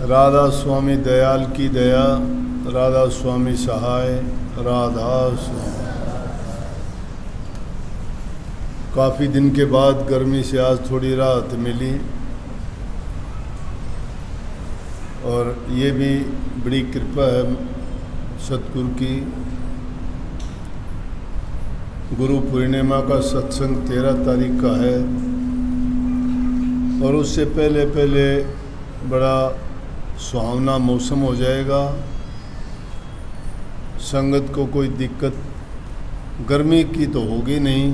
राधा स्वामी दयाल की दया, राधा स्वामी सहाय, राधा स्वामी। काफ़ी दिन के बाद गर्मी से आज थोड़ी राहत मिली और ये भी बड़ी कृपा है सतगुरु की। गुरु पूर्णिमा का सत्संग 13 तारीख का है और उससे पहले बड़ा सुहावना मौसम हो जाएगा। संगत को कोई दिक्कत गर्मी की तो होगी नहीं,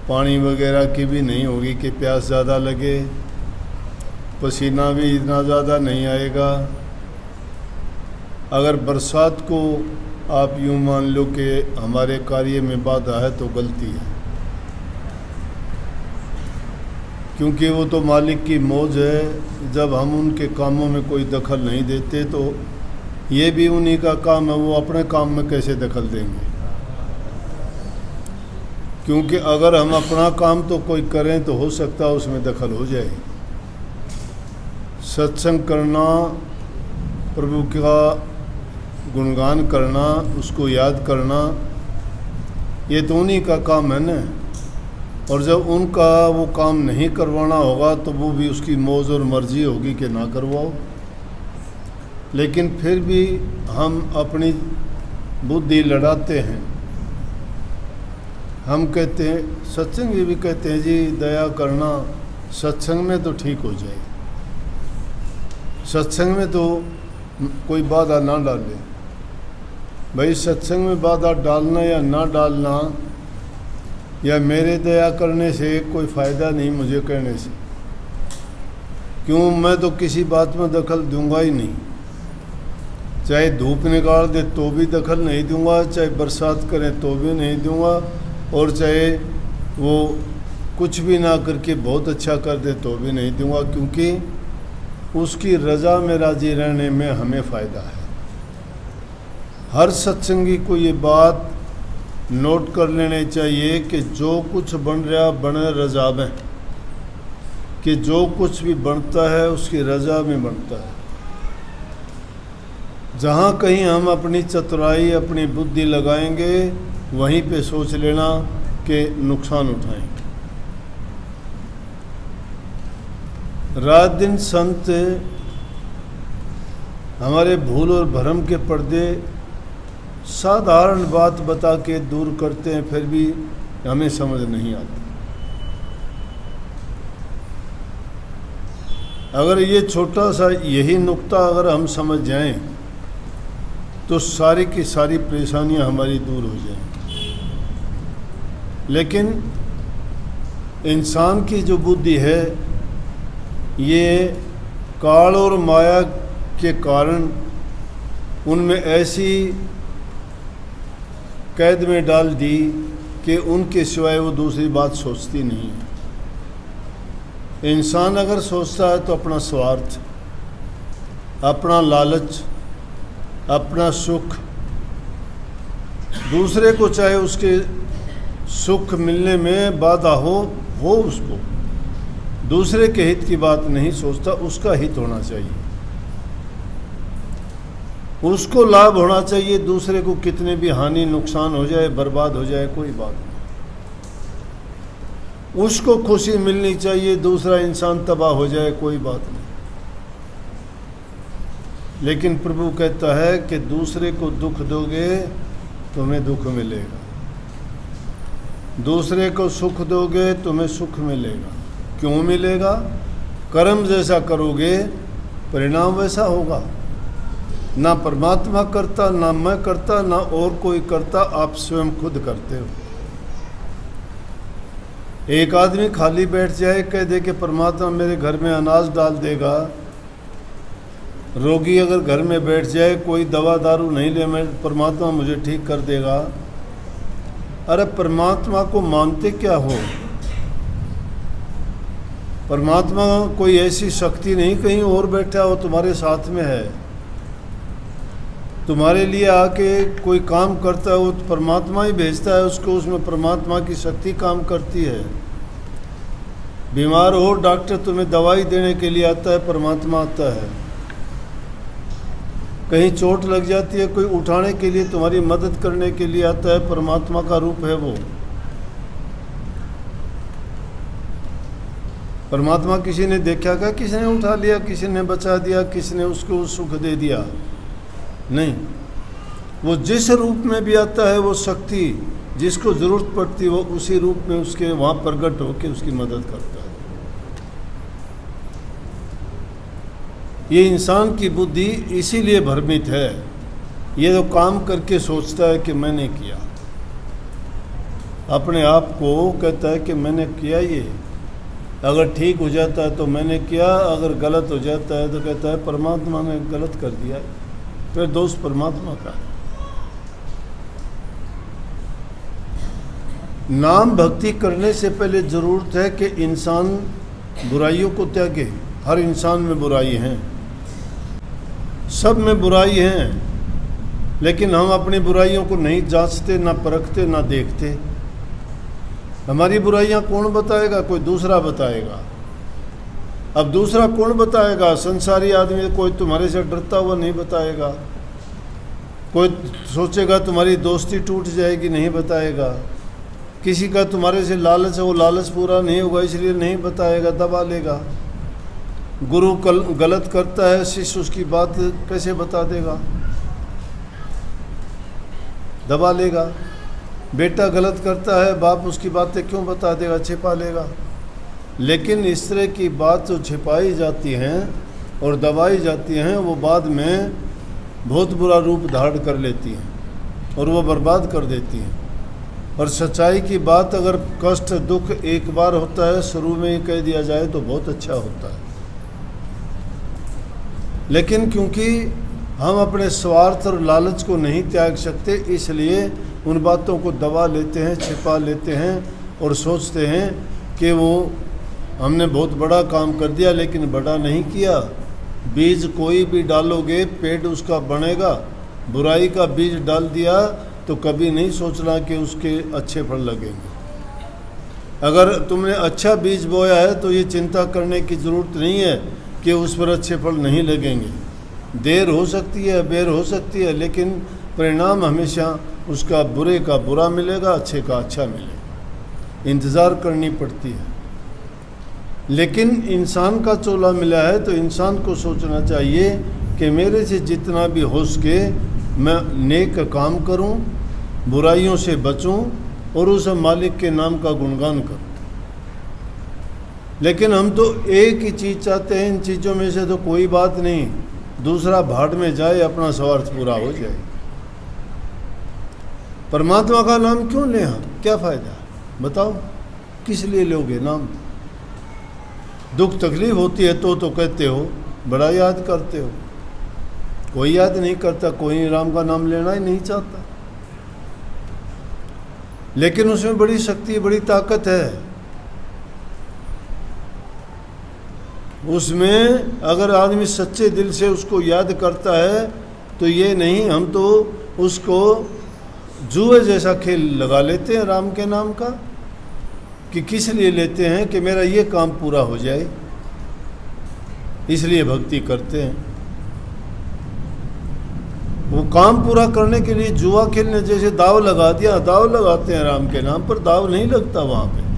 पानी वगैरह की भी नहीं होगी कि प्यास ज़्यादा लगे, पसीना भी इतना ज़्यादा नहीं आएगा। अगर बरसात को आप यूँ मान लो कि हमारे कार्य में बाधा है तो गलती है, क्योंकि वो तो मालिक की मौज है। जब हम उनके कामों में कोई दखल नहीं देते तो ये भी उन्हीं का काम है, वो अपने काम में कैसे दखल देंगे। क्योंकि अगर हम अपना काम तो कोई करें तो हो सकता है उसमें दखल हो जाए। सत्संग करना, प्रभु का गुणगान करना, उसको याद करना, ये तो उन्हीं का काम है ना। और जब उनका वो काम नहीं करवाना होगा तो वो भी उसकी मौज और मर्जी होगी कि ना करवाओ। लेकिन फिर भी हम अपनी बुद्धि लड़ाते हैं। हम कहते हैं, सत्संग भी कहते हैं जी दया करना सत्संग में तो ठीक हो जाए, सत्संग में तो कोई बाधा ना डाले। भाई सत्संग में बाधा डालना या ना डालना या मेरे दया करने से कोई फ़ायदा नहीं मुझे कहने से। क्यों, मैं तो किसी बात में दखल दूंगा ही नहीं। चाहे धूप निकाल दे तो भी दखल नहीं दूंगा, चाहे बरसात करें तो भी नहीं दूंगा, और चाहे वो कुछ भी ना करके बहुत अच्छा कर दे तो भी नहीं दूंगा, क्योंकि उसकी रज़ा में राज़ी रहने में हमें फ़ायदा है। हर सत्संगी को ये बात नोट कर लेने चाहिए कि जो कुछ बन रहा बने रज़ा में, कि जो कुछ भी बनता है उसकी रज़ा में बनता है। जहाँ कहीं हम अपनी चतुराई, अपनी बुद्धि लगाएंगे वहीं पे सोच लेना कि नुकसान उठाएंगे। रात दिन संत हमारे भूल और भरम के पर्दे साधारण बात बता के दूर करते हैं, फिर भी हमें समझ नहीं आती। अगर ये छोटा सा यही नुक्ता अगर हम समझ जाएं तो सारी की सारी परेशानियां हमारी दूर हो जाएंगी। लेकिन इंसान की जो बुद्धि है ये काल और माया के कारण उनमें ऐसी कैद में डाल दी कि उनके सिवाय वो दूसरी बात सोचती नहीं है। इंसान अगर सोचता है तो अपना स्वार्थ, अपना लालच, अपना सुख, दूसरे को चाहे उसके सुख मिलने में बाधा हो उसको, दूसरे के हित की बात नहीं सोचता, उसका हित होना चाहिए, उसको लाभ होना चाहिए। दूसरे को कितने भी हानि नुकसान हो जाए, बर्बाद हो जाए, कोई बात नहीं। उसको खुशी मिलनी चाहिए, दूसरा इंसान तबाह हो जाए, कोई बात नहीं। लेकिन प्रभु कहता है कि दूसरे को दुख दोगे तुम्हें दुख मिलेगा, दूसरे को सुख दोगे तुम्हें सुख मिलेगा। क्यों मिलेगा? कर्म जैसा करोगे परिणाम वैसा होगा। ना परमात्मा करता, ना मैं करता, ना और कोई करता, आप स्वयं खुद करते हो। एक आदमी खाली बैठ जाए, कह दे कि परमात्मा मेरे घर में अनाज डाल देगा। रोगी अगर घर में बैठ जाए, कोई दवा दारू नहीं ले, मैं परमात्मा मुझे ठीक कर देगा। अरे परमात्मा को मानते क्या हो? परमात्मा कोई ऐसी शक्ति नहीं कहीं और बैठा हो, तुम्हारे साथ में है। तुम्हारे लिए आके कोई काम करता है वो तो परमात्मा ही भेजता है उसको, उसमें परमात्मा की शक्ति काम करती है। बीमार हो, डॉक्टर तुम्हें दवाई देने के लिए आता है, परमात्मा आता है। कहीं चोट लग जाती है, कोई उठाने के लिए, तुम्हारी मदद करने के लिए आता है, परमात्मा का रूप है वो। परमात्मा किसी ने देखा क्या? किसी ने उठा लिया, किसी ने बचा दिया, किसी ने उसको सुख दे दिया? नहीं, वो जिस रूप में भी आता है, वो शक्ति जिसको ज़रूरत पड़ती है वो उसी रूप में उसके वहाँ प्रकट होकर उसकी मदद करता है। ये इंसान की बुद्धि इसीलिए भ्रमित है। ये तो काम करके सोचता है कि मैंने किया, अपने आप को कहता है कि मैंने किया, ये अगर ठीक हो जाता है तो मैंने किया, अगर गलत हो जाता है तो कहता है परमात्मा ने गलत कर दिया, फिर दोष परमात्मा का है। नाम भक्ति करने से पहले ज़रूरत है कि इंसान बुराइयों को त्यागे। हर इंसान में बुराई हैं, सब में बुराई हैं, लेकिन हम अपनी बुराइयों को नहीं जांचते, ना परखते, ना देखते। हमारी बुराइयां कौन बताएगा? कोई दूसरा बताएगा। अब दूसरा कौन बताएगा? संसारी आदमी कोई तुम्हारे से डरता हुआ नहीं बताएगा, कोई सोचेगा तुम्हारी दोस्ती टूट जाएगी, नहीं बताएगा। किसी का तुम्हारे से लालच है, वो लालच पूरा नहीं होगा इसलिए नहीं बताएगा, दबा लेगा। गुरु गलत करता है, शिष्य उसकी बात कैसे बता देगा? दबा लेगा। बेटा गलत करता है, बाप उसकी बातें क्यों बता देगा? छिपा लेगा। लेकिन इस तरह की बात जो छिपाई जाती हैं और दबाई जाती हैं, वो बाद में बहुत बुरा रूप धारण कर लेती हैं और वो बर्बाद कर देती हैं। और सच्चाई की बात, अगर कष्ट दुख एक बार होता है, शुरू में ही कह दिया जाए तो बहुत अच्छा होता है। लेकिन क्योंकि हम अपने स्वार्थ और लालच को नहीं त्याग सकते, इसलिए उन बातों को दबा लेते हैं, छिपा लेते हैं और सोचते हैं कि वो हमने बहुत बड़ा काम कर दिया, लेकिन बड़ा नहीं किया। बीज कोई भी डालोगे, पेड़ उसका बनेगा। बुराई का बीज डाल दिया तो कभी नहीं सोचना कि उसके अच्छे फल लगेंगे। अगर तुमने अच्छा बीज बोया है तो ये चिंता करने की ज़रूरत नहीं है कि उस पर अच्छे फल नहीं लगेंगे। देर हो सकती है, बेर हो सकती है, लेकिन परिणाम हमेशा उसका बुरे का बुरा मिलेगा, अच्छे का अच्छा मिलेगा। इंतज़ार करनी पड़ती है। लेकिन इंसान का चोला मिला है तो इंसान को सोचना चाहिए कि मेरे से जितना भी हो सके मैं नेक काम करूं, बुराइयों से बचूं और उस मालिक के नाम का गुणगान करूं। लेकिन हम तो एक ही चीज़ चाहते हैं, इन चीज़ों में से तो कोई बात नहीं, दूसरा भाड़ में जाए, अपना स्वार्थ पूरा हो जाए। परमात्मा का नाम क्यों लें हम? क्या फ़ायदा? बताओ, किस लिए लोगे नाम? दुख तकलीफ होती है तो कहते हो, बड़ा याद करते हो। कोई याद नहीं करता, कोई राम का नाम लेना ही नहीं चाहता। लेकिन उसमें बड़ी शक्ति, बड़ी ताकत है। उसमें अगर आदमी सच्चे दिल से उसको याद करता है तो ये नहीं, हम तो उसको जुए जैसा खेल लगा लेते हैं राम के नाम का, कि किस लिए लेते हैं कि मेरा ये काम पूरा हो जाए, इसलिए भक्ति करते हैं। वो काम पूरा करने के लिए जुआ खेलने जैसे दाव लगा दिया, दाव लगाते हैं राम के नाम पर, दाव नहीं लगता वहाँ पे।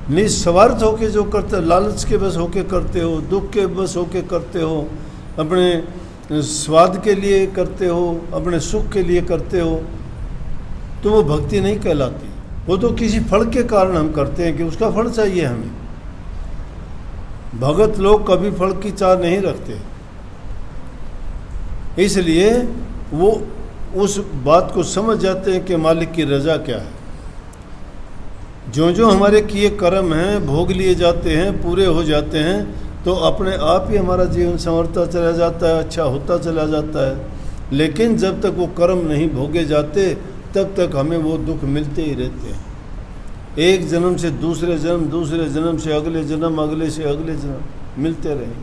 निस्वार्थ होके जो करते, लालच के बस होके करते हो, दुख के बस होके करते हो, अपने स्वाद के लिए करते हो, अपने सुख के लिए करते हो, तो वो भक्ति नहीं कहलाती। वो तो किसी फल के कारण हम करते हैं कि उसका फल चाहिए हमें। भगत लोग कभी फल की चाह नहीं रखते, इसलिए वो उस बात को समझ जाते हैं कि मालिक की रजा क्या है। जो जो हमारे किए कर्म हैं, भोग लिए जाते हैं, पूरे हो जाते हैं, तो अपने आप ही हमारा जीवन संवरता चला जाता है, अच्छा होता चला जाता है। लेकिन जब तक वो कर्म नहीं भोगे जाते, तब तक हमें वो दुख मिलते ही रहते हैं। एक जन्म से दूसरे जन्म, दूसरे जन्म से अगले जन्म, अगले से अगले जन्म मिलते रहे।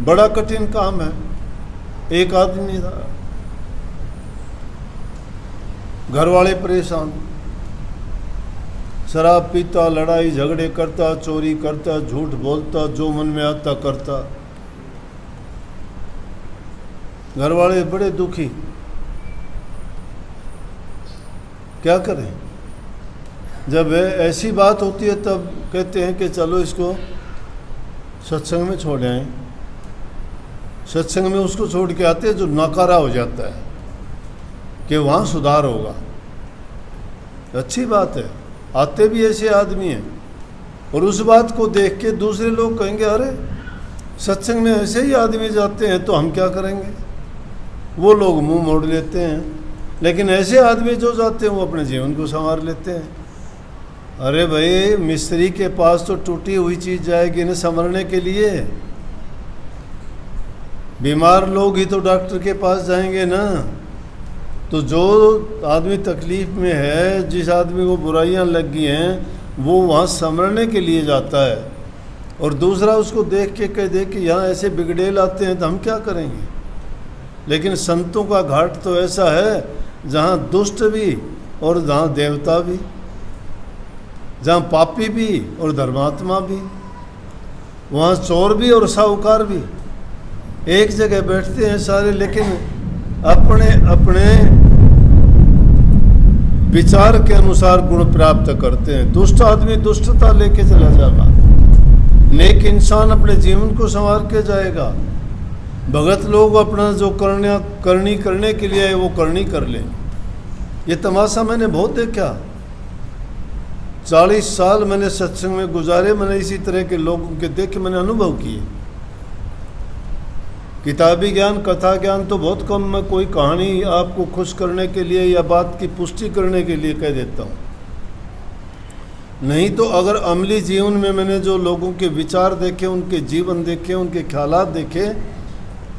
बड़ा कठिन काम है। एक आदमी था, घर वाले परेशान, शराब पीता, लड़ाई झगड़े करता, चोरी करता, झूठ बोलता, जो मन में आता करता। घर वाले बड़े दुखी, क्या करें। जब ऐसी बात होती है तब कहते हैं कि चलो इसको सत्संग में छोड़ आएं। सत्संग में उसको छोड़ के आते हैं जो नकारा हो जाता है कि वहाँ सुधार होगा। अच्छी बात है, आते भी ऐसे आदमी हैं और उस बात को देख के दूसरे लोग कहेंगे अरे सत्संग में ऐसे ही आदमी जाते हैं तो हम क्या करेंगे। वो लोग मुंह मोड़ लेते हैं, लेकिन ऐसे आदमी जो जाते हैं वो अपने जीवन को संवार लेते हैं। अरे भाई, मिस्त्री के पास तो टूटी हुई चीज़ जाएगी ना संवरने के लिए। बीमार लोग ही तो डॉक्टर के पास जाएंगे ना। तो जो आदमी तकलीफ़ में है, जिस आदमी को बुराइयां लग गई हैं, वो वहाँ संवरने के लिए जाता है और दूसरा उसको देख के कह दे कि यहाँ ऐसे बिगड़ेल आते हैं तो हम क्या करेंगे। लेकिन संतों का घाट तो ऐसा है जहाँ दुष्ट भी और जहाँ देवता भी, जहाँ पापी भी और धर्मात्मा भी, वहाँ चोर भी और साहूकार भी एक जगह बैठते हैं सारे, लेकिन अपने अपने विचार के अनुसार गुण प्राप्त करते हैं। दुष्ट आदमी दुष्टता लेके चला जाएगा, नेक इंसान अपने जीवन को संवार के जाएगा। भगत लोग अपना जो करने के लिए है वो करनी कर लें। ये तमाशा मैंने बहुत देखा। 40 साल मैंने सत्संग में गुजारे, मैंने इसी तरह के लोगों के देख के मैंने अनुभव किए। किताबी ज्ञान, कथा ज्ञान तो बहुत कम, मैं कोई कहानी आपको खुश करने के लिए या बात की पुष्टि करने के लिए कह देता हूँ। नहीं तो अगर अमली जीवन में मैंने जो लोगों के विचार देखे, उनके जीवन देखे, उनके ख्यालात देखे,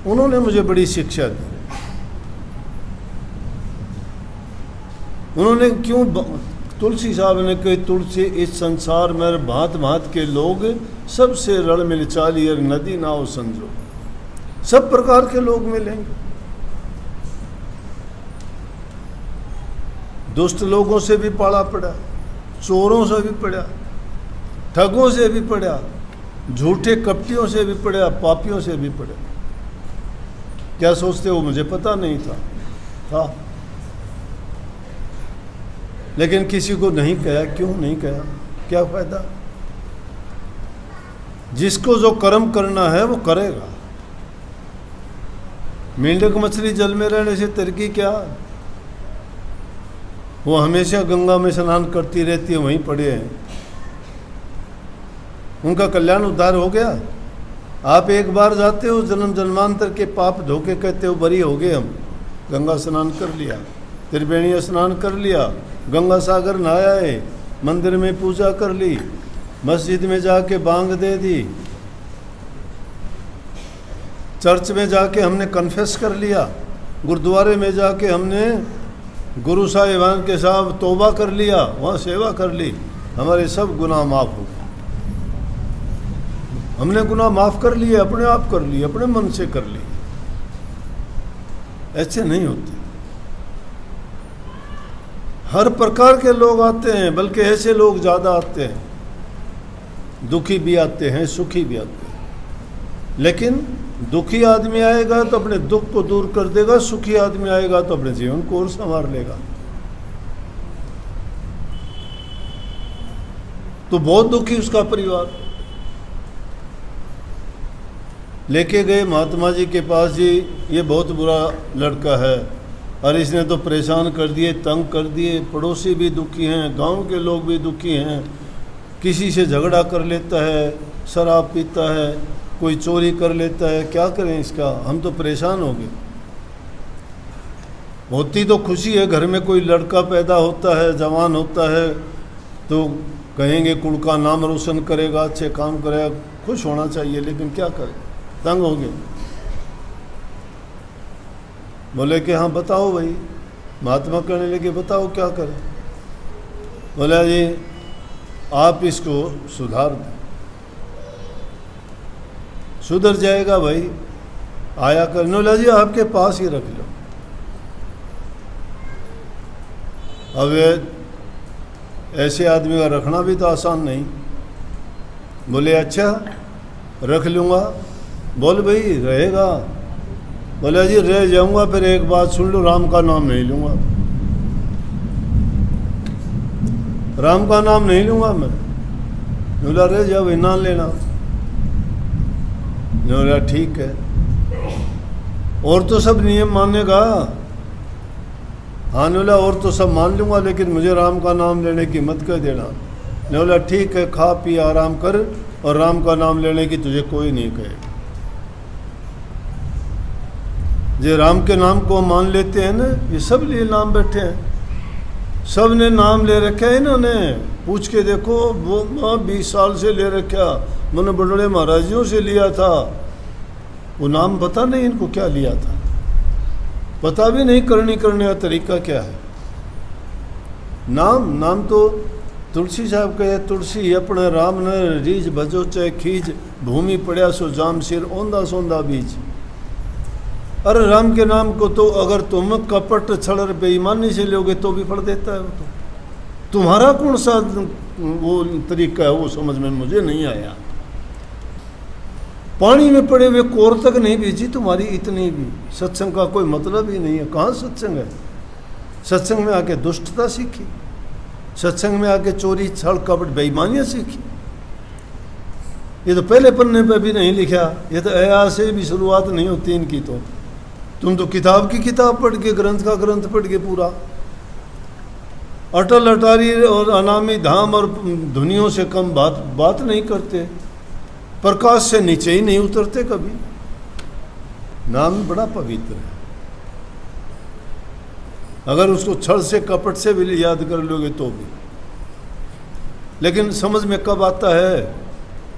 उन्होंने मुझे बड़ी शिक्षा दी। उन्होंने क्यों, तुलसी साहब ने कही, तुलसी इस संसार में भांत भांत के लोग, सबसे रल मिल चाली और नदी नाव संजो। सब प्रकार के लोग मिलेंगे। दुष्ट लोगों से भी पाला पड़ा, चोरों से भी पड़ा, ठगों से भी पड़ा, झूठे कपटियों से भी पड़ा, पापियों से भी पड़ा। क्या सोचते हो, मुझे पता नहीं था। लेकिन किसी को नहीं कहा। क्यों नहीं कहा, क्या फायदा। जिसको जो कर्म करना है वो करेगा। मेंढक मछली जल में रहने से तरक्की क्या। वो हमेशा गंगा में स्नान करती रहती है, वहीं पड़े हैं, उनका कल्याण उद्धार हो गया। आप एक बार जाते हो, जन्म जन्मांतर के पाप धोके कहते हो बरी हो गए हम, गंगा स्नान कर लिया, त्रिवेणी स्नान कर लिया, गंगा सागर नहाया है, मंदिर में पूजा कर ली, मस्जिद में जाके बांग दे दी, चर्च में जाके हमने कन्फेस कर लिया, गुरुद्वारे में जाके हमने गुरु साहिबान के साथ तौबा कर लिया, वहाँ सेवा कर ली, हमारे सब गुनाह माफ़ हो गए। हमने गुनाह माफ़ कर लिए, अपने आप कर लिए, अपने मन से कर लिए। ऐसे नहीं होते। हर प्रकार के लोग आते हैं, बल्कि ऐसे लोग ज़्यादा आते हैं, दुखी भी आते हैं, सुखी भी आते हैं। लेकिन दुखी आदमी आएगा तो अपने दुख को दूर कर देगा, सुखी आदमी आएगा तो अपने जीवन को और संवार लेगा। तो बहुत दुखी उसका परिवार। लेके गए महात्मा जी के पास, जी ये बहुत बुरा लड़का है और इसने तो परेशान कर दिए, तंग कर दिए, पड़ोसी भी दुखी हैं, गांव के लोग भी दुखी हैं, किसी से झगड़ा कर लेता है, शराब पीता है, कोई चोरी कर लेता है, क्या करें इसका, हम तो परेशान हो गए। होती तो खुशी है, घर में कोई लड़का पैदा होता है, जवान होता है तो कहेंगे कुल का नाम रोशन करेगा, अच्छे काम करेगा, खुश होना चाहिए। लेकिन क्या करें, तंग हो गए। बोले कि हाँ बताओ भाई, महात्मा कहने लगे बताओ क्या करें। बोला जी आप इसको सुधार दें, सुधर जाएगा भाई, आया करने। बोला जी आपके पास ही रख लो। अब ऐसे आदमी का रखना भी तो आसान नहीं। बोले अच्छा रख लूँगा। बोल भाई रहेगा। बोले जी रह जाऊँगा, फिर एक बात सुन लो, राम का नाम नहीं लूँगा, राम का नाम नहीं लूँगा मैं। बोला रह जाओ, ना लेना। बोला ठीक है, और तो सब नियम मानेगा। हाँ बोला और तो सब मान लूँगा, लेकिन मुझे राम का नाम लेने की मत कह देना। बोला ठीक है, खा पी आराम कर, और राम का नाम लेने की तुझे कोई नहीं कहेगा। जो राम के नाम को मान लेते हैं ना, ये सब लिए नाम बैठे हैं, सब ने नाम ले रखे है इन्होंने। पूछ के देखो, वो 20 साल से ले रखा, मैंने बड़े महाराजियों से लिया था। वो नाम पता नहीं इनको क्या लिया था, पता भी नहीं करने का तरीका क्या है। नाम तो तुलसी साहब कहे, तुलसी अपने राम ने रीझ भजो चाहे खींच, भूमि पड़या सो जाम सिर औंधा सौंधा बीज। अरे राम के नाम को तो अगर तुम कपट छल बेईमानी से लोगे तो भी पढ़ देता है वो। तो तुम्हारा कौन सा वो तरीका है, वो समझ में मुझे नहीं आया। पानी में पड़े हुए कोर तक नहीं भेजी तुम्हारी इतनी भी। सत्संग का कोई मतलब ही नहीं है। कहाँ सत्संग है? सत्संग में आके दुष्टता सीखी, सत्संग में आके चोरी छल कपट बेईमानियाँ सीखी। ये तो पहले पन्ने पे भी नहीं लिखा, ये तो ऐ से भी शुरुआत नहीं होती इनकी। तो तुम तो किताब की किताब पढ़ के, ग्रंथ का ग्रंथ पढ़ के पूरा अटल अटारी और अनामी धाम और धुनियों से कम बात नहीं करते, प्रकाश से नीचे ही नहीं उतरते कभी। नाम बड़ा पवित्र है, अगर उसको छल से कपट से भी याद कर लोगे तो भी। लेकिन समझ में कब आता है?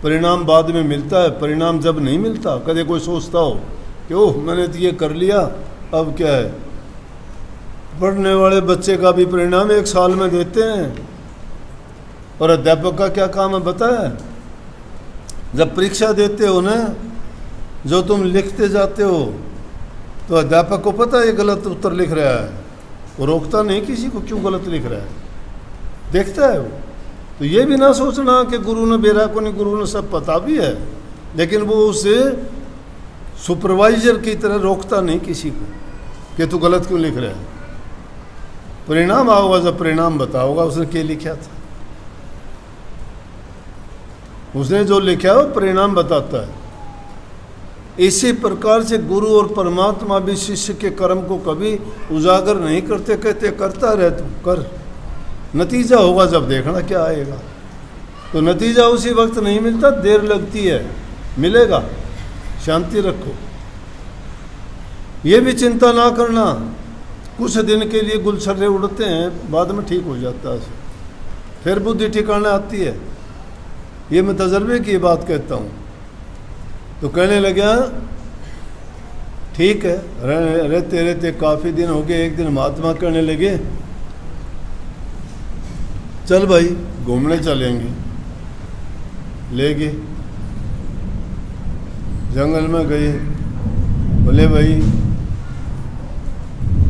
परिणाम बाद में मिलता है। परिणाम जब नहीं मिलता, कभी कोई सोचता हो कि ओह मैंने तो ये कर लिया, अब क्या है। पढ़ने वाले बच्चे का भी परिणाम 1 साल में देते हैं, और अध्यापक का क्या काम है बताया? जब परीक्षा देते हो ना, जो तुम लिखते जाते हो, तो अध्यापक को पता है ये गलत उत्तर लिख रहा है, वो रोकता नहीं किसी को क्यों गलत लिख रहा है, देखता है वो। तो ये भी ना सोचना कि गुरु ने बेरा को नहीं, गुरु ने सब पता भी है, लेकिन वो उसे सुपरवाइजर की तरह रोकता नहीं किसी को कि तू गलत क्यों लिख रहा है। परिणाम आओगा जब परिणाम बताओगा उसने क्या लिखा था। उसने जो लिखा है वो परिणाम बताता है। इसी प्रकार से गुरु और परमात्मा भी शिष्य के कर्म को कभी उजागर नहीं करते, कहते करता रह तू कर, नतीजा होगा जब देखना क्या आएगा। तो नतीजा उसी वक्त नहीं मिलता, देर लगती है, मिलेगा। शांति रखो, ये भी चिंता ना करना। कुछ दिन के लिए गुलछर्रे उड़ते हैं, बाद में ठीक हो जाता है, फिर बुद्धि ठिकाने आती है। ये मैं तजर्बे की बात कहता हूँ। तो कहने लगा ठीक है, रहते रहते काफ़ी दिन हो गए। एक दिन महात्मा कहने लगे चल भाई घूमने चलेंगे। ले गए, जंगल में गए। बोले भाई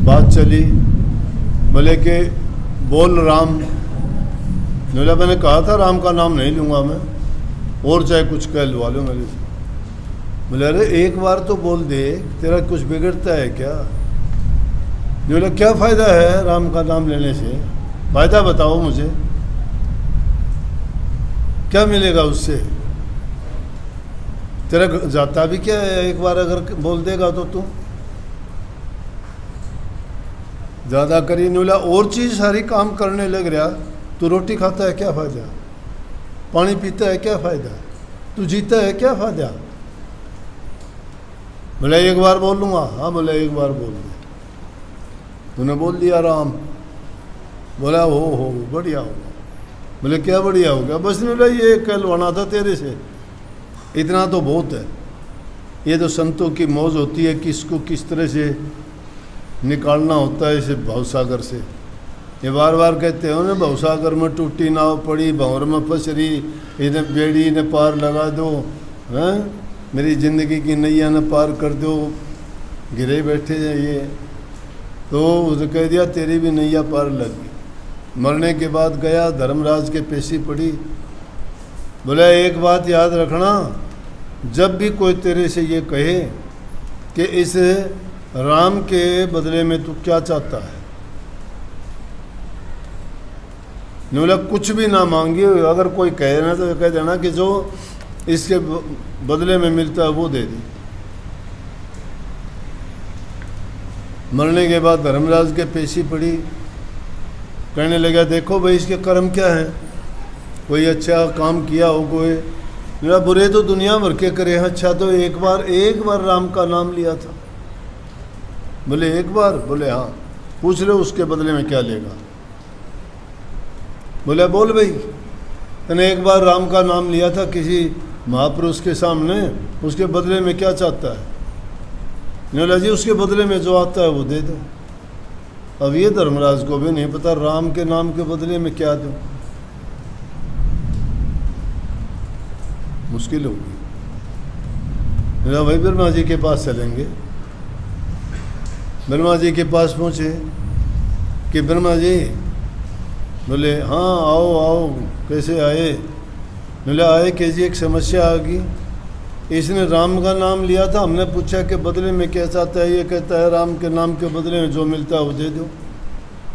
बात चली, बोले कि बोल राम। बोला मैंने कहा था राम का नाम नहीं लूँगा मैं, और चाहे कुछ कह लुआ लो मेरे से। बोले अरे एक बार तो बोल दे, तेरा कुछ बिगड़ता है क्या? बोला क्या फ़ायदा है राम का नाम लेने से, फ़ायदा बताओ मुझे, क्या मिलेगा उससे? तेरा जाता भी क्या है, एक बार अगर बोल देगा तो तू ज़्यादा करी। बोला और चीज़ सारी काम करने लग रहा, तू रोटी खाता है क्या फ़ायदा, पानी पीता है क्या फ़ायदा, तू जीता है क्या फ़ायदा? बोला एक बार बोल लूँगा। हाँ बोला एक बार बोल दे। तूने बोल दिया राम। बोला हो बढ़िया हो गया। बोले क्या बढ़िया हो गया? बस बोला ये कहलवाना था तेरे से, इतना तो बहुत है। ये तो संतों की मौज होती है, किसको किस तरह से निकालना होता है इसे भवसागर से। ये बार बार कहते हो ना, भवसागर में टूटी नाव पड़ी, भंवर में फंसरी, इन्हें बेड़ी ने पार लगा दो, हैं मेरी ज़िंदगी की नैया ने पार कर दो, गिरे बैठे हैं ये। तो उसने कह दिया तेरी भी नैया पार लग गई। मरने के बाद गया, धर्मराज के पेशी पड़ी। बोला एक बात याद रखना, जब भी कोई तेरे से ये कहे कि इस राम के बदले में तू क्या चाहता है, ने बोला कुछ भी ना मांगिए, अगर कोई कहे ना तो कह देना कि जो इसके बदले में मिलता है वो दे दे। मरने के बाद धर्मराज के पेशी पड़ी। कहने लगा देखो भाई इसके कर्म क्या हैं, कोई अच्छा काम किया हो, कोई मेरा बुरे तो दुनिया भर के करे हैं, अच्छा तो एक बार राम का नाम लिया था। बोले एक बार? बोले हाँ। पूछ लो उसके बदले में क्या लेगा। बोले बोल भाई, तूने एक बार राम का नाम लिया था किसी महापुरुष के सामने, उसके बदले में क्या चाहता है? बोला जी उसके बदले में जो आता है वो दे दो। अब ये धर्मराज को भी नहीं पता राम के नाम के बदले में क्या दूं, मुश्किल होगी। मेरा भाई ब्रह्मा जी के पास चलेंगे। ब्रह्मा जी के पास पहुँचे कि ब्रह्मा जी, बोले हाँ आओ आओ, कैसे आए? बोले आए कि जी एक समस्या आ गई, इसने राम का नाम लिया था, हमने पूछा कि बदले में क्या चाहता है, ये कहता है राम के नाम के बदले में जो मिलता है वो दे दो।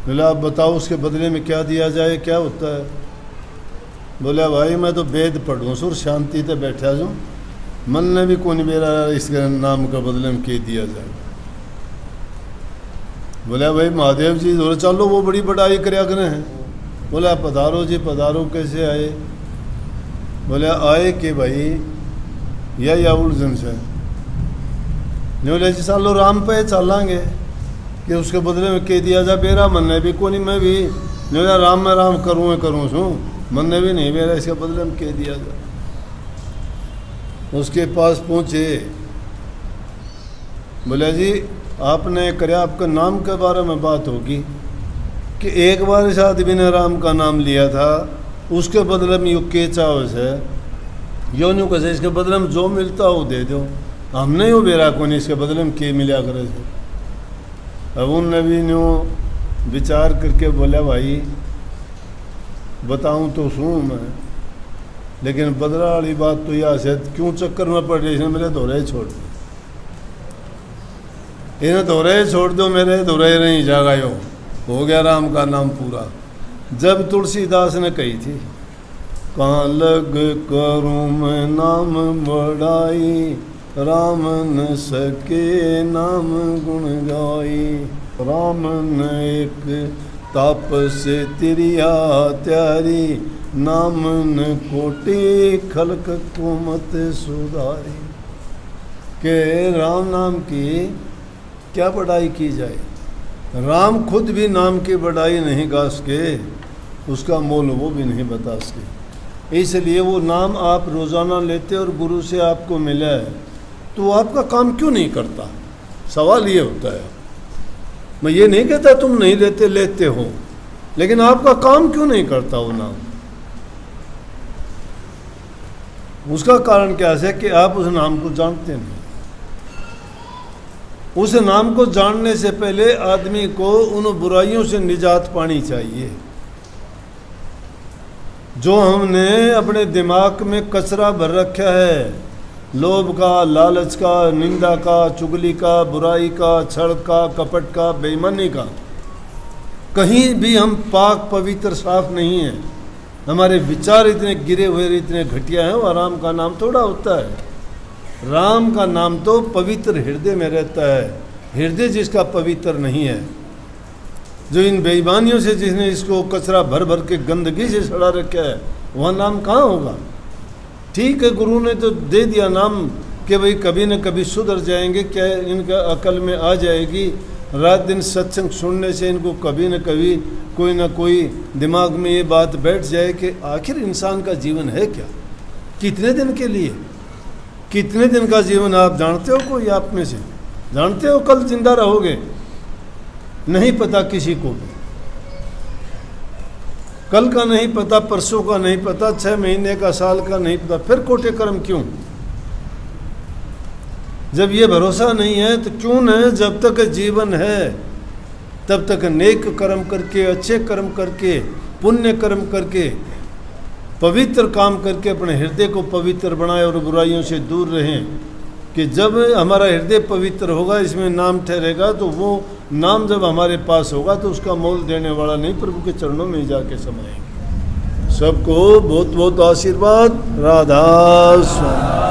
बोले आप बताओ उसके बदले में क्या दिया जाए, क्या होता है? बोले भाई मैं तो वेद पढ़ूँ सुर शांति से बैठा हूँ, मन ने भी कौन मेरा इसके नाम का बदले में क्या दिया जाए। बोले भाई महादेव जी बोले चलो वो बड़ी बड़ाई करया करे हैं। बोले पधारो जी पधारो, कैसे आए? बोले आए कि भाई या उलझन से। बोले जी चलो राम पे चलांगे कि उसके बदले में कह दिया जाए, मेरा मन ने भी कोनी, मैं भी मेरा राम में राम करूँ सू, मन ने भी नहीं मेरा इसके बदले में कह दिया जाए। उसके पास पहुँचे। बोले जी आपने कर्या, आपका नाम के बारे में बात होगी कि एक बार इस आदमी ने राम का नाम लिया था, उसके बदले में यू के चाहो से यो न्यू कैसे, इसके बदले में जो मिलता हो दे दो, हमने यू बेरा को नहीं इसके बदले में के मिला करे थे। अब उनने भी न्यू विचार करके बोला भाई बताऊं तो सुन मैं, लेकिन बदला वाली बात तो यह से क्यों चक्कर में पड़ रही, इसने मेरे दौरे छोड़ दो, इन्हें दौरे छोड़ दो, मेरे दौरे नहीं जागा यो, हो गया राम का नाम पूरा। जब तुलसीदास ने कही थी कहाँ लग करूँ मैं नाम बढ़ाई, राम न सके नाम गुण गाई, राम न एक ताप से तिरिया त्यारी, नाम न कोटि खलक को मत सुधारी। के राम नाम की क्या बढ़ाई की जाए, राम खुद भी नाम की बढ़ाई नहीं गा सके, उसका मोल वो भी नहीं बता सके। इसलिए वो नाम आप रोज़ाना लेते और गुरु से आपको मिला है तो आपका काम क्यों नहीं करता, सवाल ये होता है। मैं ये नहीं कहता तुम नहीं लेते, लेते हो, लेकिन आपका काम क्यों नहीं करता वो नाम। उसका कारण क्या है कि आप उस नाम को जानते नहीं। उस नाम को जानने से पहले आदमी को उन बुराइयों से निजात पानी चाहिए जो हमने अपने दिमाग में कचरा भर रखा है, लोभ का, लालच का, निंदा का, चुगली का, बुराई का, छल का, कपट का, बेईमानी का। कहीं भी हम पाक पवित्र साफ नहीं हैं, हमारे विचार इतने गिरे हुए, इतने घटिया हैं। और राम का नाम थोड़ा होता है, राम का नाम तो पवित्र हृदय में रहता है। हृदय जिसका पवित्र नहीं है, जो इन बेईमानियों से जिसने इसको कचरा भर भर के गंदगी से सड़ा रखा है, वह नाम कहाँ होगा। ठीक है गुरु ने तो दे दिया नाम कि भाई कभी न कभी सुधर जाएंगे, क्या इनका अकल में आ जाएगी, रात दिन सत्संग सुनने से इनको कभी न कभी कोई ना कोई दिमाग में ये बात बैठ जाए कि आखिर इंसान का जीवन है क्या, कितने दिन के लिए, कितने दिन का जीवन आप जानते हो? कोई आप में से जानते हो कल जिंदा रहोगे? नहीं पता किसी को भी, कल का नहीं पता, परसों का नहीं पता, 6 महीने का, साल का नहीं पता, फिर कोटे कर्म क्यों? जब ये भरोसा नहीं है तो क्यों न जब तक जीवन है तब तक नेक कर्म करके, अच्छे कर्म करके, पुण्य कर्म करके, पवित्र काम करके अपने हृदय को पवित्र बनाए और बुराइयों से दूर रहें। कि जब हमारा हृदय पवित्र होगा, इसमें नाम ठहरेगा, तो वो नाम जब हमारे पास होगा तो उसका मोल देने वाला नहीं, प्रभु के चरणों में ही जाके समाएंगे। सबको बहुत बहुत आशीर्वाद। राधा स्वामी।